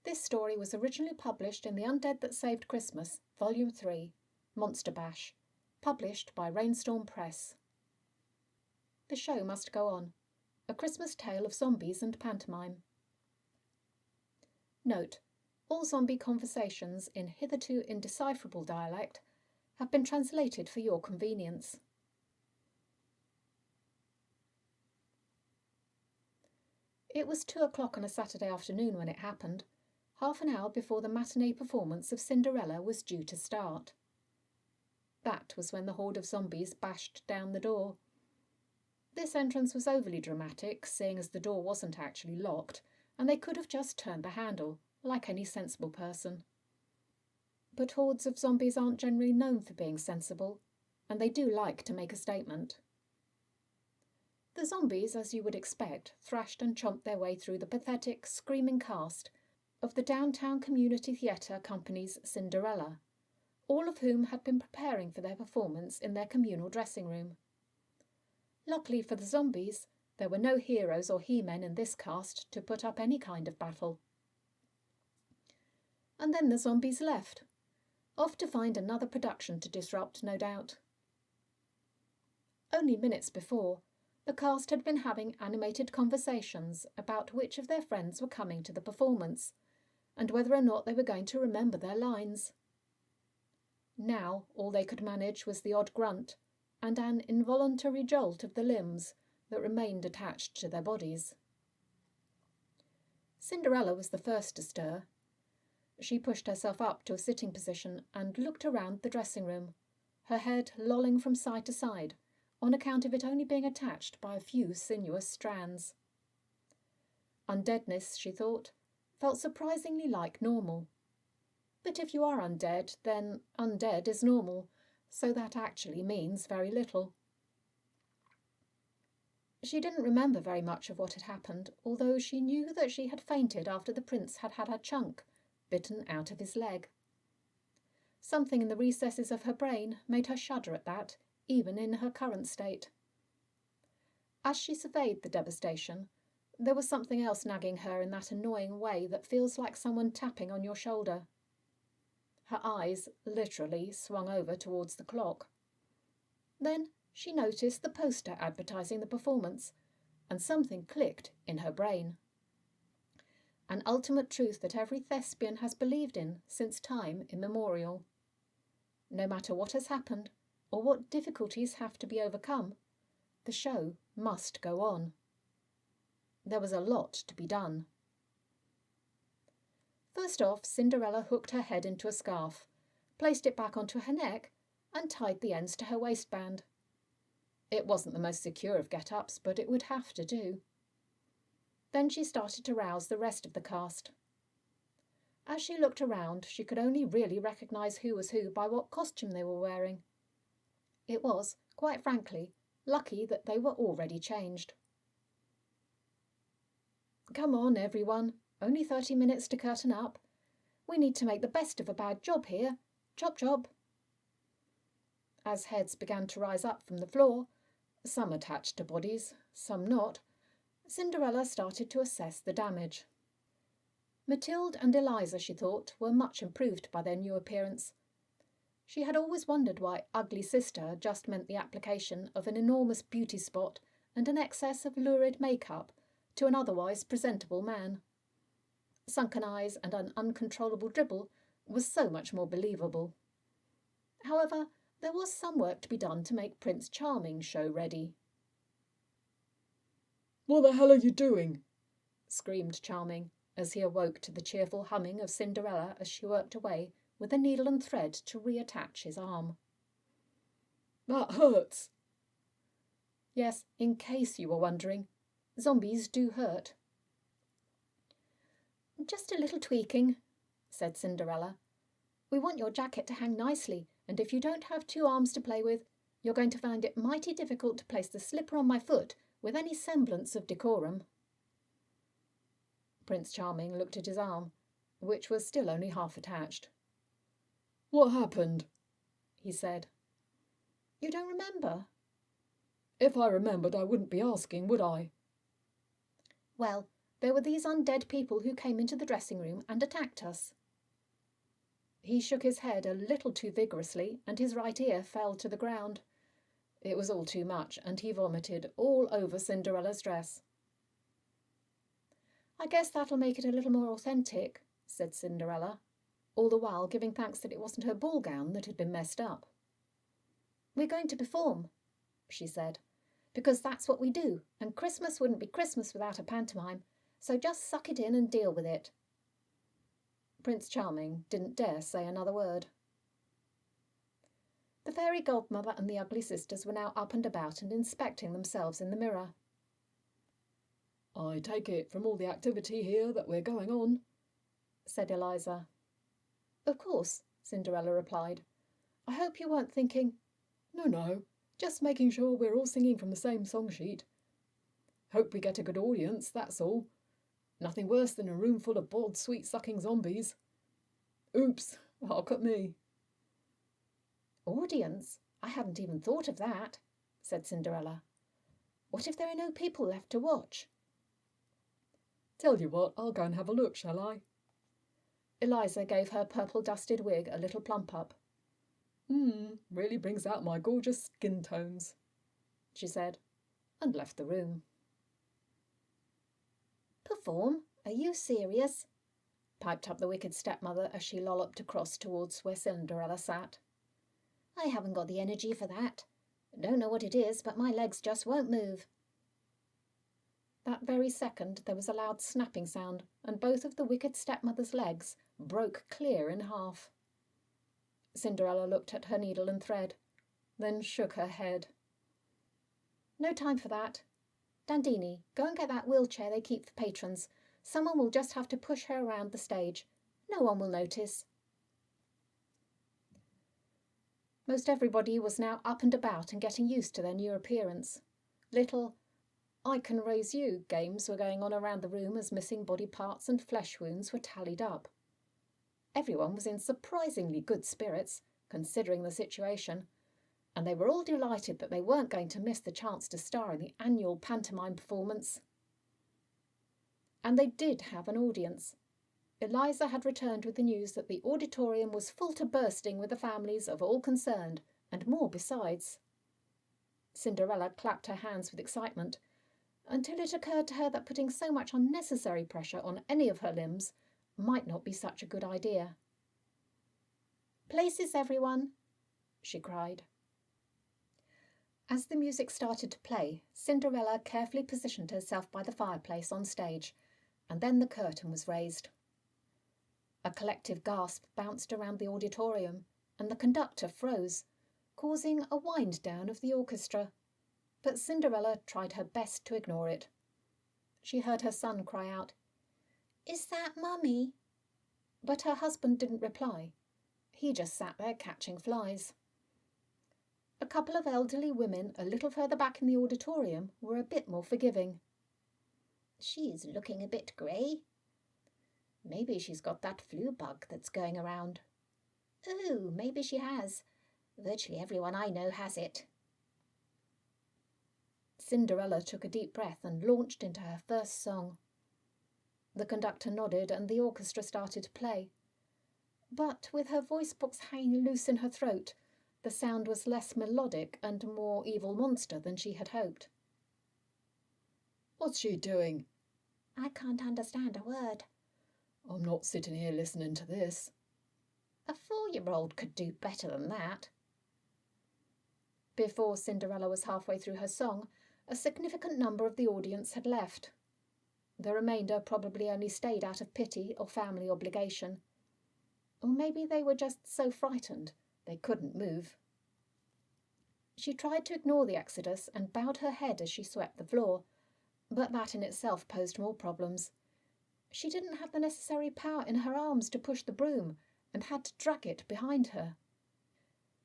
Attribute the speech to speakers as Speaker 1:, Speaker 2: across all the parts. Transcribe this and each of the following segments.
Speaker 1: This story was originally published in The Undead That Saved Christmas, Volume 3, Monster Bash, published by Rainstorm Press. The show must go on. A Christmas tale of zombies and pantomime. Note: all zombie conversations in hitherto indecipherable dialect have been translated for your convenience. It was 2:00 on a Saturday afternoon when it happened, half an hour before the matinee performance of Cinderella was due to start. That was when the horde of zombies bashed down the door. This entrance was overly dramatic, seeing as the door wasn't actually locked, and they could have just turned the handle, like any sensible person. But hordes of zombies aren't generally known for being sensible, and they do like to make a statement. The zombies, as you would expect, thrashed and chomped their way through the pathetic, screaming cast of the Downtown Community Theatre Company's Cinderella, all of whom had been preparing for their performance in their communal dressing room. Luckily for the zombies, there were no heroes or he-men in this cast to put up any kind of battle. And then the zombies left, off to find another production to disrupt, no doubt. Only minutes before, the cast had been having animated conversations about which of their friends were coming to the performance, and whether or not they were going to remember their lines. Now all they could manage was the odd grunt and an involuntary jolt of the limbs that remained attached to their bodies. Cinderella was the first to stir. She pushed herself up to a sitting position and looked around the dressing room, her head lolling from side to side, on account of it only being attached by a few sinuous strands. Undeadness, she thought, felt surprisingly like normal. But if you are undead, then undead is normal, so that actually means very little. She didn't remember very much of what had happened, although she knew that she had fainted after the prince had had a chunk bitten out of his leg. Something in the recesses of her brain made her shudder at that, even in her current state. As she surveyed the devastation, there was something else nagging her in that annoying way that feels like someone tapping on your shoulder. Her eyes literally swung over towards the clock. Then she noticed the poster advertising the performance, and something clicked in her brain. An ultimate truth that every thespian has believed in since time immemorial. No matter what has happened, or what difficulties have to be overcome, the show must go on. There was a lot to be done. First off, Cinderella hooked her head into a scarf, placed it back onto her neck, and tied the ends to her waistband. It wasn't the most secure of get-ups, but it would have to do. Then she started to rouse the rest of the cast. As she looked around, she could only really recognise who was who by what costume they were wearing. It was, quite frankly, lucky that they were already changed. Come on, everyone. Only 30 minutes to curtain up. We need to make the best of a bad job here. Chop chop. As heads began to rise up from the floor, some attached to bodies, some not, Cinderella started to assess the damage. Mathilde and Eliza, she thought, were much improved by their new appearance. She had always wondered why ugly sister just meant the application of an enormous beauty spot and an excess of lurid makeup to an otherwise presentable man. Sunken eyes and an uncontrollable dribble was so much more believable. However, there was some work to be done to make Prince Charming show ready.
Speaker 2: "What the hell are you doing?"
Speaker 1: screamed Charming, as he awoke to the cheerful humming of Cinderella as she worked away with a needle and thread to reattach his arm.
Speaker 2: "That hurts."
Speaker 1: Yes, in case you were wondering, zombies do hurt. Just a little tweaking, said Cinderella. We want your jacket to hang nicely, and if you don't have two arms to play with, you're going to find it mighty difficult to place the slipper on my foot with any semblance of decorum. Prince Charming looked at his arm, which was still only half attached.
Speaker 2: "What happened?"
Speaker 1: he said. You don't remember?
Speaker 2: "If I remembered, I wouldn't be asking, would I?"
Speaker 1: Well, There were these undead people who came into the dressing room and attacked us." He shook his head a little too vigorously, and his right ear fell to the ground. It was all too much, and he vomited all over Cinderella's dress. "I guess that'll make it a little more authentic," said Cinderella, all the while giving thanks that it wasn't her ball gown that had been messed up. "We're going to perform," she said, "because that's what we do, and Christmas wouldn't be Christmas without a pantomime, so just suck it in and deal with it." Prince Charming didn't dare say another word. The fairy godmother and the ugly sisters were now up and about and inspecting themselves in the mirror.
Speaker 2: "I take it from all the activity here that we're going on,"
Speaker 1: said Eliza. "Of course," Cinderella replied. "I hope you weren't thinking—"
Speaker 2: No, just making sure we're all singing from the same song sheet. Hope we get a good audience, that's all. Nothing worse than a room full of bored, sweet-sucking zombies. Oops, hark at me."
Speaker 1: "Audience? I hadn't even thought of that," said Cinderella. "What if there are no people left to watch?"
Speaker 2: "Tell you what, I'll go and have a look, shall I?"
Speaker 1: Eliza gave her purple-dusted wig a little plump up.
Speaker 2: Really brings out my gorgeous skin tones,"
Speaker 1: she said, and left the room.
Speaker 3: "Perform? Are you serious?"
Speaker 1: piped up the wicked stepmother as she lolloped across towards where Cinderella sat.
Speaker 3: "I haven't got the energy for that. Don't know what it is, but my legs just won't move."
Speaker 1: That very second there was a loud snapping sound, and both of the wicked stepmother's legs broke clear in half. Cinderella looked at her needle and thread, then shook her head. "No time for that. Dandini, go and get that wheelchair they keep for patrons. Someone will just have to push her around the stage. No one will notice." Most everybody was now up and about and getting used to their new appearance. Little "I can raise you" games were going on around the room as missing body parts and flesh wounds were tallied up. Everyone was in surprisingly good spirits, considering the situation, and they were all delighted that they weren't going to miss the chance to star in the annual pantomime performance. And they did have an audience. Eliza had returned with the news that the auditorium was full to bursting with the families of all concerned, and more besides. Cinderella clapped her hands with excitement, until it occurred to her that putting so much unnecessary pressure on any of her limbs might not be such a good idea. "Places, everyone!" she cried. As the music started to play, Cinderella carefully positioned herself by the fireplace on stage, and then the curtain was raised. A collective gasp bounced around the auditorium, and the conductor froze, causing a wind down of the orchestra, but Cinderella tried her best to ignore it. She heard her son cry out,
Speaker 3: "Is that Mummy?"
Speaker 1: but her husband didn't reply. He just sat there catching flies. A couple of elderly women a little further back in the auditorium were a bit more forgiving.
Speaker 3: "She's looking a bit grey. Maybe she's got that flu bug that's going around." "Oh, maybe she has. Virtually everyone I know has it."
Speaker 1: Cinderella took a deep breath and launched into her first song. The conductor nodded and the orchestra started to play. But with her voice box hanging loose in her throat, the sound was less melodic and more evil monster than she had hoped.
Speaker 2: "What's she doing?"
Speaker 3: "I can't understand a word."
Speaker 2: "I'm not sitting here listening to this."
Speaker 3: "A 4-year-old could do better than that."
Speaker 1: Before Cinderella was halfway through her song, a significant number of the audience had left. The remainder probably only stayed out of pity or family obligation. Or maybe they were just so frightened they couldn't move. She tried to ignore the exodus and bowed her head as she swept the floor, but that in itself posed more problems. She didn't have the necessary power in her arms to push the broom and had to drag it behind her.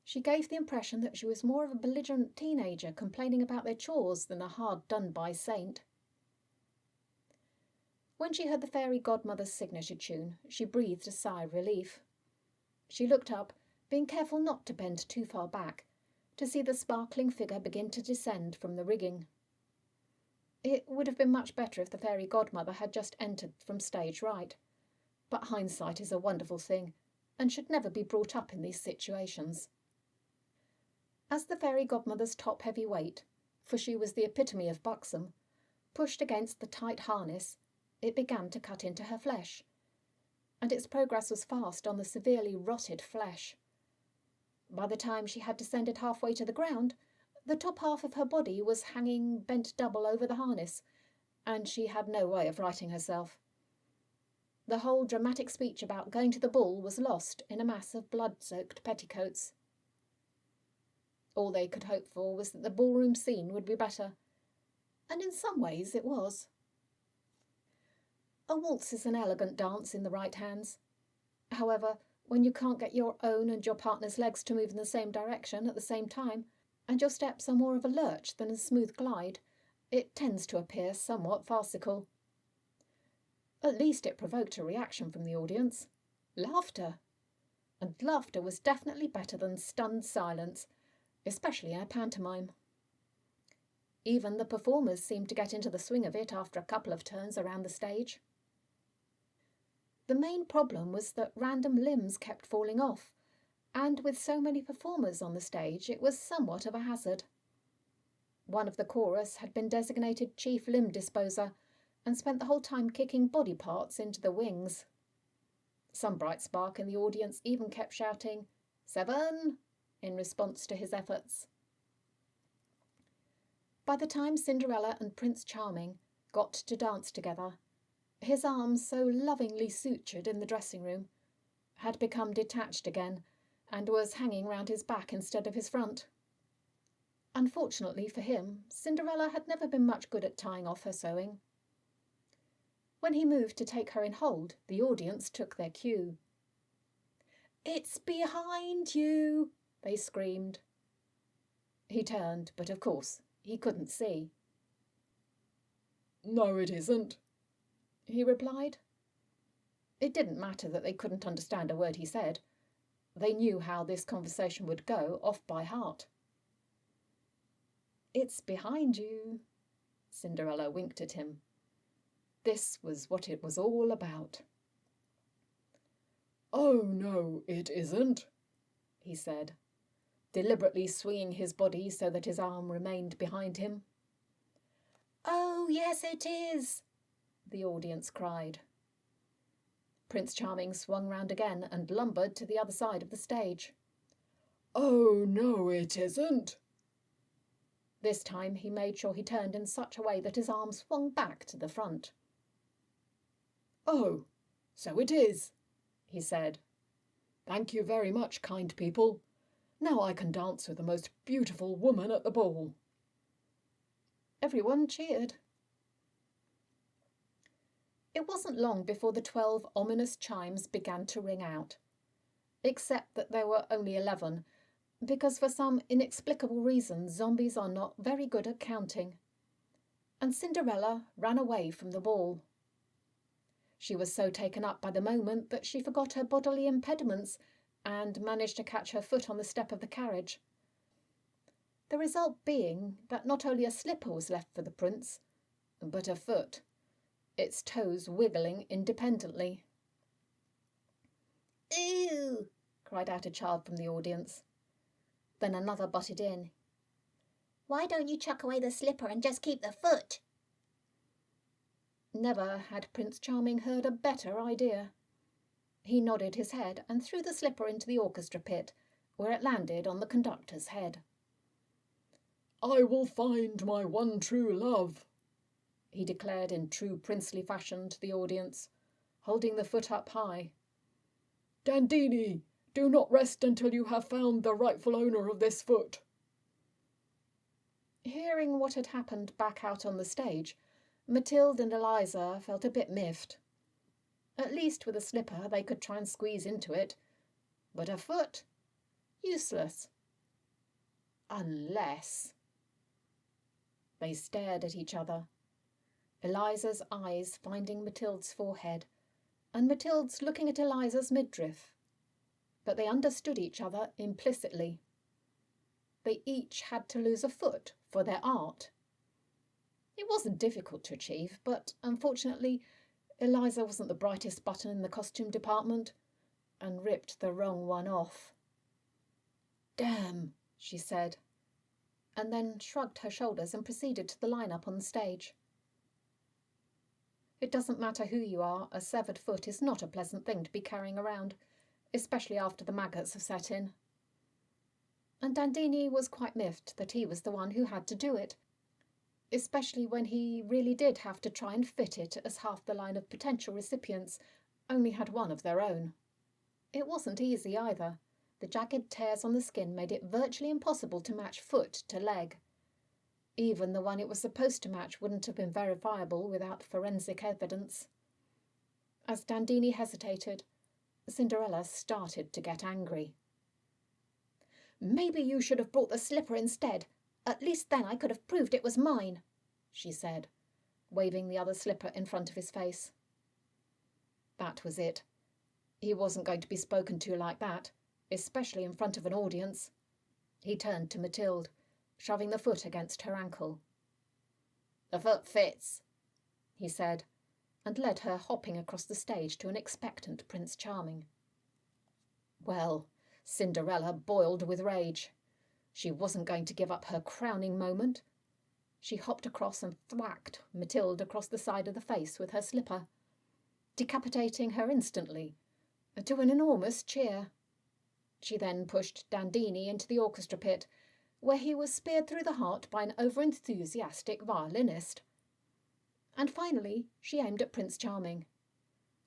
Speaker 1: She gave the impression that she was more of a belligerent teenager complaining about their chores than a hard-done-by saint. When she heard the fairy godmother's signature tune, she breathed a sigh of relief. She looked up, being careful not to bend too far back, to see the sparkling figure begin to descend from the rigging. It would have been much better if the fairy godmother had just entered from stage right. But hindsight is a wonderful thing, and should never be brought up in these situations. As the fairy godmother's top-heavy weight, for she was the epitome of buxom, pushed against the tight harness, it began to cut into her flesh, and its progress was fast on the severely rotted flesh. By the time she had descended halfway to the ground, the top half of her body was hanging bent double over the harness, and she had no way of righting herself. The whole dramatic speech about going to the ball was lost in a mass of blood-soaked petticoats. All they could hope for was that the ballroom scene would be better, and in some ways it was. A waltz is an elegant dance in the right hands. However, when you can't get your own and your partner's legs to move in the same direction at the same time, and your steps are more of a lurch than a smooth glide, it tends to appear somewhat farcical. At least it provoked a reaction from the audience. Laughter. And laughter was definitely better than stunned silence, especially in a pantomime. Even the performers seemed to get into the swing of it after a couple of turns around the stage. The main problem was that random limbs kept falling off, and with so many performers on the stage, it was somewhat of a hazard. One of the chorus had been designated chief limb disposer and spent the whole time kicking body parts into the wings. Some bright spark in the audience even kept shouting, "7!" in response to his efforts. By the time Cinderella and Prince Charming got to dance together, his arms, so lovingly sutured in the dressing room, had become detached again and was hanging round his back instead of his front. Unfortunately for him, Cinderella had never been much good at tying off her sewing. When he moved to take her in hold, the audience took their cue. "It's behind you!" they screamed. He turned, but of course he couldn't see.
Speaker 2: "No, it isn't,"
Speaker 1: he replied. It didn't matter that they couldn't understand a word he said. They knew how this conversation would go off by heart. "It's behind you." Cinderella winked at him. This was what it was all about.
Speaker 2: "Oh, no, it isn't,"
Speaker 1: he said, deliberately swinging his body so that his arm remained behind him. "Oh, yes, it is," the audience cried. Prince Charming swung round again and lumbered to the other side of the stage.
Speaker 2: "Oh, no, it isn't."
Speaker 1: This time he made sure he turned in such a way that his arm swung back to the front.
Speaker 2: "Oh, so it is," he said. "Thank you very much, kind people. Now I can dance with the most beautiful woman at the ball."
Speaker 1: Everyone cheered. It wasn't long before the 12 ominous chimes began to ring out, except that there were only 11, because for some inexplicable reason zombies are not very good at counting. And Cinderella ran away from the ball. She was so taken up by the moment that she forgot her bodily impediments and managed to catch her foot on the step of the carriage. The result being that not only a slipper was left for the prince, but a foot, its toes wiggling independently.
Speaker 3: "Ooh!"
Speaker 1: cried out a child from the audience. Then another butted in.
Speaker 3: "Why don't you chuck away the slipper and just keep the foot?"
Speaker 1: Never had Prince Charming heard a better idea. He nodded his head and threw the slipper into the orchestra pit, where it landed on the conductor's head.
Speaker 2: "I will find my one true love,"
Speaker 1: he declared in true princely fashion to the audience, holding the foot up high.
Speaker 2: "Dandini, do not rest until you have found the rightful owner of this foot."
Speaker 1: Hearing what had happened back out on the stage, Mathilde and Eliza felt a bit miffed. At least with a slipper they could try and squeeze into it, but a foot? Useless. Unless... They stared at each other, Eliza's eyes finding Mathilde's forehead, and Mathilde's looking at Eliza's midriff. But they understood each other implicitly. They each had to lose a foot for their art. It wasn't difficult to achieve, but unfortunately, Eliza wasn't the brightest button in the costume department and ripped the wrong one off. "Damn," she said, and then shrugged her shoulders and proceeded to the line-up on the stage. It doesn't matter who you are, a severed foot is not a pleasant thing to be carrying around, especially after the maggots have set in. And Dandini was quite miffed that he was the one who had to do it, especially when he really did have to try and fit it, as half the line of potential recipients only had one of their own. It wasn't easy either. The jagged tears on the skin made it virtually impossible to match foot to leg. Even the one it was supposed to match wouldn't have been verifiable without forensic evidence. As Dandini hesitated, Cinderella started to get angry. "Maybe you should have brought the slipper instead. At least then I could have proved it was mine," she said, waving the other slipper in front of his face. That was it. He wasn't going to be spoken to like that, especially in front of an audience. He turned to Mathilde, shoving the foot against her ankle. "The foot fits," he said, and led her hopping across the stage to an expectant Prince Charming. Well, Cinderella boiled with rage. She wasn't going to give up her crowning moment. She hopped across and thwacked Mathilde across the side of the face with her slipper, decapitating her instantly, to an enormous cheer. She then pushed Dandini into the orchestra pit, where he was speared through the heart by an over-enthusiastic violinist. And finally she aimed at Prince Charming,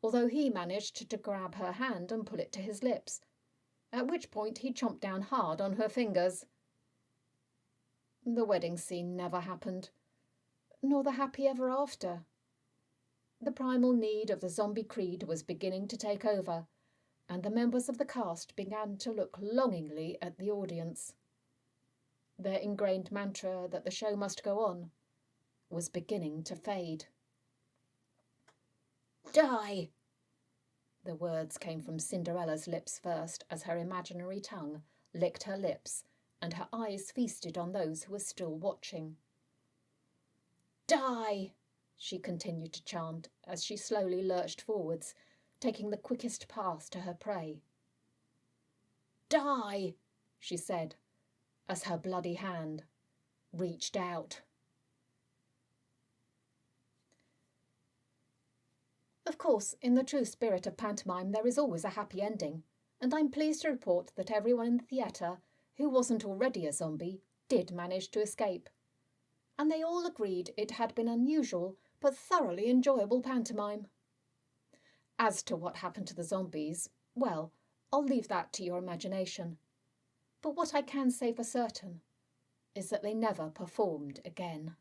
Speaker 1: although he managed to grab her hand and pull it to his lips, at which point he chomped down hard on her fingers. The wedding scene never happened, nor the happy ever after. The primal need of the zombie creed was beginning to take over, and the members of the cast began to look longingly at the audience. Their ingrained mantra that the show must go on was beginning to fade. "Die!" The words came from Cinderella's lips first, as her imaginary tongue licked her lips and her eyes feasted on those who were still watching. "Die!" she continued to chant as she slowly lurched forwards, taking the quickest path to her prey. "Die!" she said, as her bloody hand reached out. Of course, in the true spirit of pantomime, there is always a happy ending, and I'm pleased to report that everyone in the theatre who wasn't already a zombie did manage to escape. And they all agreed it had been unusual but thoroughly enjoyable pantomime. As to what happened to the zombies, well, I'll leave that to your imagination. But what I can say for certain is that they never performed again.